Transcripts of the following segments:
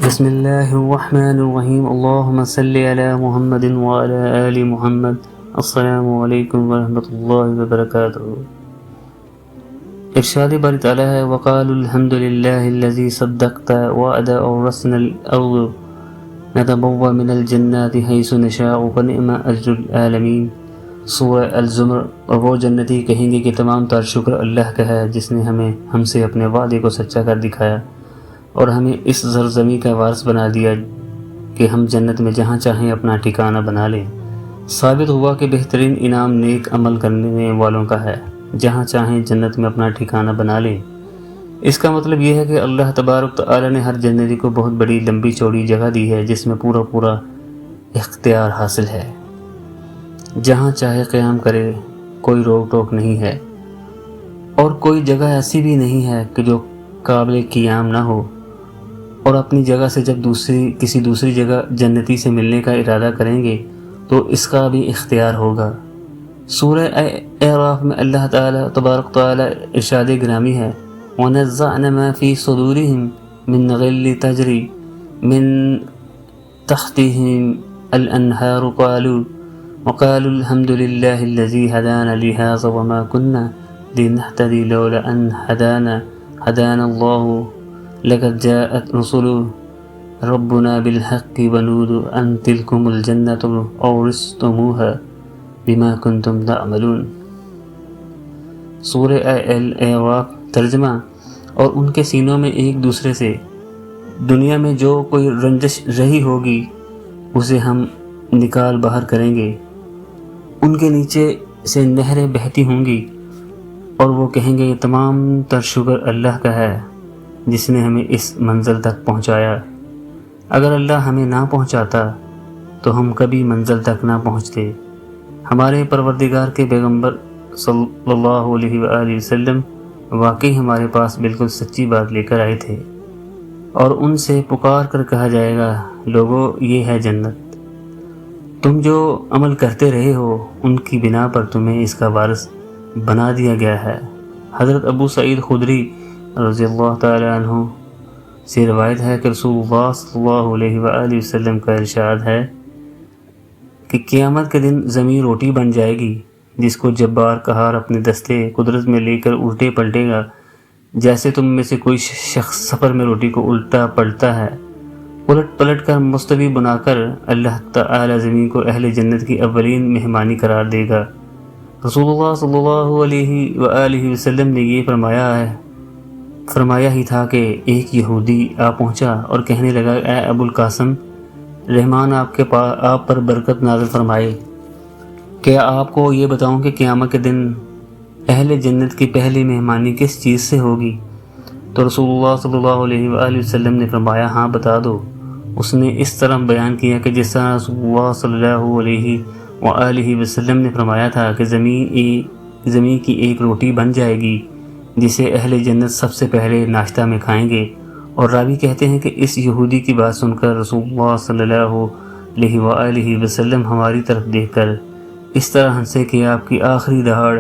بسم اللہ الرحمن الرحیم اللہم صلی علی محمد وعلی آل محمد۔ السلام علیکم ورحمۃ اللہ وبرکاتہ۔ ارشاد باری تعالیٰ ہے وقالوا الحمد للہ الذی صدقت وعد اورثنا الارض نتبوأ من الجنات حیث نشاء فنعم اجر العالمین۔ سورہ الزمر۔ اور وہ جنتی کہیں گے کہ تمام تر شکر اللہ کا ہے جس نے ہم سے اپنے وعدے کو سچا کر دکھایا اور ہمیں اس زرزمی کا وارث بنا دیا کہ ہم جنت میں جہاں چاہیں اپنا ٹھکانہ بنا لیں۔ ثابت ہوا کہ بہترین انعام نیک عمل کرنے والوں کا ہے، جہاں چاہیں جنت میں اپنا ٹھکانہ بنا لیں۔ اس کا مطلب یہ ہے کہ اللہ تبارک تعالی نے ہر جنتی کو بہت بڑی لمبی چوڑی جگہ دی ہے جس میں پورا اختیار حاصل ہے، جہاں چاہے قیام کرے، کوئی روک ٹوک نہیں ہے، اور کوئی جگہ ایسی بھی نہیں ہے کہ جو قابل قیام نہ ہو۔ اور اپنی جگہ سے جب کسی دوسری جگہ جنتی سے ملنے کا ارادہ کریں گے تو اس کا بھی اختیار ہوگا۔ سورہ اعراف میں اللہ تعالیٰ تبارک تعالیٰ ارشاد گرامی ہے وَنَزَّعْنَا مَا فِي صُدُورِهِمْ مِنْ غِلٍّ تَجْرِي مِنْ تَحْتِهِمْ الْأَنْهَارُ وَقَالُوا الْحَمْدُ لِلَّهِ الَّذِي هَدَانَا لِهَذَا وَمَا كُنَّا لِنَهْتَدِيَ لَوْلَا أَنْ هَدَانَا اللَّهُ لقد جاءت رسل ربنا بالحق ونودوا ان تلكم الجنة اورثتموها بما كنتم تعملون۔ سورہ الاعراف۔ ترجمہ۔ اور ان کے سینوں میں ایک دوسرے سے دنیا میں جو کوئی رنجش رہی ہوگی اسے ہم نکال باہر کریں گے، ان کے نیچے سے نہریں بہتی ہوں گی اور وہ کہیں گے تمام تر شکر اللہ کا ہے جس نے ہمیں اس منزل تک پہنچایا۔ اگر اللہ ہمیں نہ پہنچاتا تو ہم کبھی منزل تک نہ پہنچتے۔ ہمارے پروردگار کے پیغمبر صلی اللہ علیہ وآلہ وسلم واقعی ہمارے پاس بالکل سچی بات لے کر آئے تھے، اور ان سے پکار کر کہا جائے گا لوگو یہ ہے جنت، تم جو عمل کرتے رہے ہو ان کی بنا پر تمہیں اس کا وارث بنا دیا گیا ہے۔ حضرت ابو سعید خدری رضی اللہ تعالی عنہ سے روایت ہے کہ رسول اللہ صلی اللہ علیہ وآلہ وسلم کا ارشاد ہے کہ قیامت کے دن زمین روٹی بن جائے گی جس کو جبار قہار اپنے دستے قدرت میں لے کر الٹے پلٹے گا، جیسے تم میں سے کوئی شخص سفر میں روٹی کو الٹا پلٹتا ہے۔ الٹ پلٹ کر مستوی بنا کر اللہ تعالی زمین کو اہل جنت کی اولین مہمانی قرار دے گا۔ رسول اللہ صلی اللہ علیہ وآلہ وسلم نے یہ فرمایا ہی تھا کہ ایک یہودی آ پہنچا اور کہنے لگا اے ابو القاسم، رحمان آپ پر برکت نازل فرمائے، کیا آپ کو یہ بتاؤں کہ قیامت کے دن اہل جنت کی پہلی مہمانی کس چیز سے ہوگی؟ تو رسول اللہ صلی اللہ علیہ وآلہ وسلم نے فرمایا ہاں بتا دو۔ اس نے اس طرح بیان کیا کہ جس طرح رسول اللہ صلی اللہ علیہ وآلہ وسلم نے فرمایا تھا کہ زمین کی ایک روٹی بن جائے گی جسے اہل جنت سب سے پہلے ناشتہ میں کھائیں گے۔ اور راوی کہتے ہیں کہ اس یہودی کی بات سن کر رسول اللہ صلی اللہ علیہ وآلہ وسلم ہماری طرف دیکھ کر اس طرح ہنسے کہ آپ کی آخری دہاڑ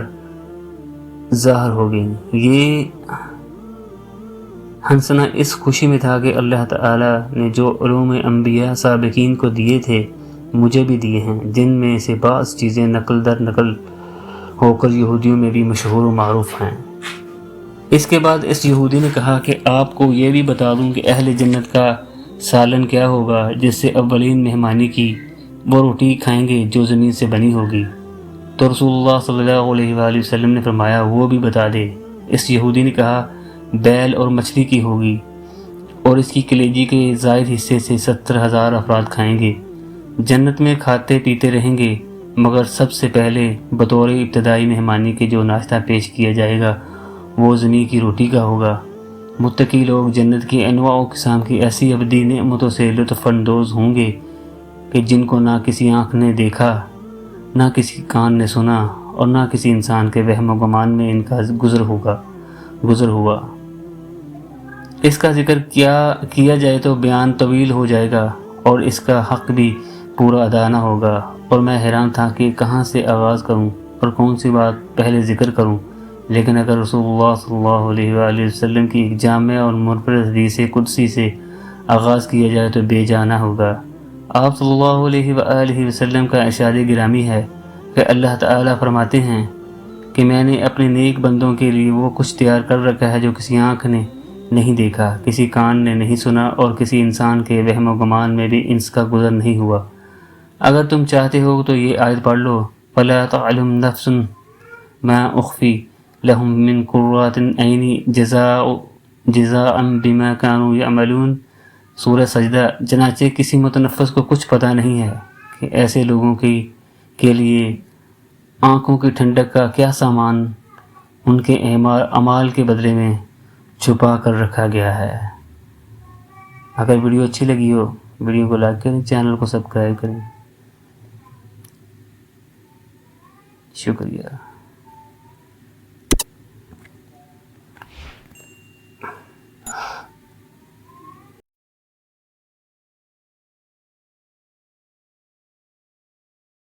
ظاہر ہو گئی۔ یہ ہنسنا اس خوشی میں تھا کہ اللہ تعالی نے جو علوم انبیاء سابقین کو دیے تھے مجھے بھی دیے ہیں، جن میں سے بعض چیزیں نقل در نقل ہو کر یہودیوں میں بھی مشہور و معروف ہیں۔ اس کے بعد اس یہودی نے کہا کہ آپ کو یہ بھی بتا دوں کہ اہل جنت کا سالن کیا ہوگا جس سے اولین مہمانی کی وہ روٹی کھائیں گے جو زمین سے بنی ہوگی۔ تو رسول اللہ صلی اللہ علیہ وآلہ وسلم نے فرمایا وہ بھی بتا دے۔ اس یہودی نے کہا بیل اور مچھلی کی ہوگی اور اس کی کلیجی کے زائد حصے سے 70,000 افراد کھائیں گے۔ جنت میں کھاتے پیتے رہیں گے مگر سب سے پہلے بطور ابتدائی مہمانی کے جو ناشتہ پیش کیا جائے گا وہ زمین کی روٹی کا ہوگا۔ متقی لوگ جنت کی انواع و اقسام کی ایسی ابدی نعمتوں سے لطف اندوز ہوں گے کہ جن کو نہ کسی آنکھ نے دیکھا، نہ کسی کان نے سنا اور نہ کسی انسان کے وہم و گمان میں ان کا گزر ہوا۔ اس کا ذکر کیا جائے تو بیان طویل ہو جائے گا اور اس کا حق بھی پورا ادا نہ ہوگا، اور میں حیران تھا کہ کہاں سے آغاز کروں اور کون سی بات پہلے ذکر کروں۔ لیکن اگر رسول اللہ صلی اللہ علیہ وآلہ وسلم کی ایک جامع اور منفرد حدیث قدسی سے آغاز کیا جائے تو بے جانا ہوگا۔ آپ صلی اللہ علیہ وآلہ وسلم کا ارشاد گرامی ہے کہ اللہ تعالیٰ فرماتے ہیں کہ میں نے اپنے نیک بندوں کے لیے وہ کچھ تیار کر رکھا ہے جو کسی آنکھ نے نہیں دیکھا، کسی کان نے نہیں سنا، اور کسی انسان کے وہم و گمان میں بھی اس کا گزر نہیں ہوا۔ اگر تم چاہتے ہو تو یہ آیت پڑھ لو، فَلَا تَعْلَمُ نَفْسٌ مَا أُخْفِي لَهُم مِّن قُرَّةِ أَعْيُنٍ جَزَاءً بِمَا كَانُوا يَعْمَلُونَ، سورہ سجدہ۔ چنانچہ کسی متنفس کو کچھ پتہ نہیں ہے کہ ایسے لوگوں کے لیے آنکھوں کی ٹھنڈک کا کیا سامان ان کے اعمال کے بدلے میں چھپا کر رکھا گیا ہے۔ اگر ویڈیو اچھی لگی ہو ویڈیو کو لائک کریں، چینل کو سبسکرائب کریں۔ شکریہ۔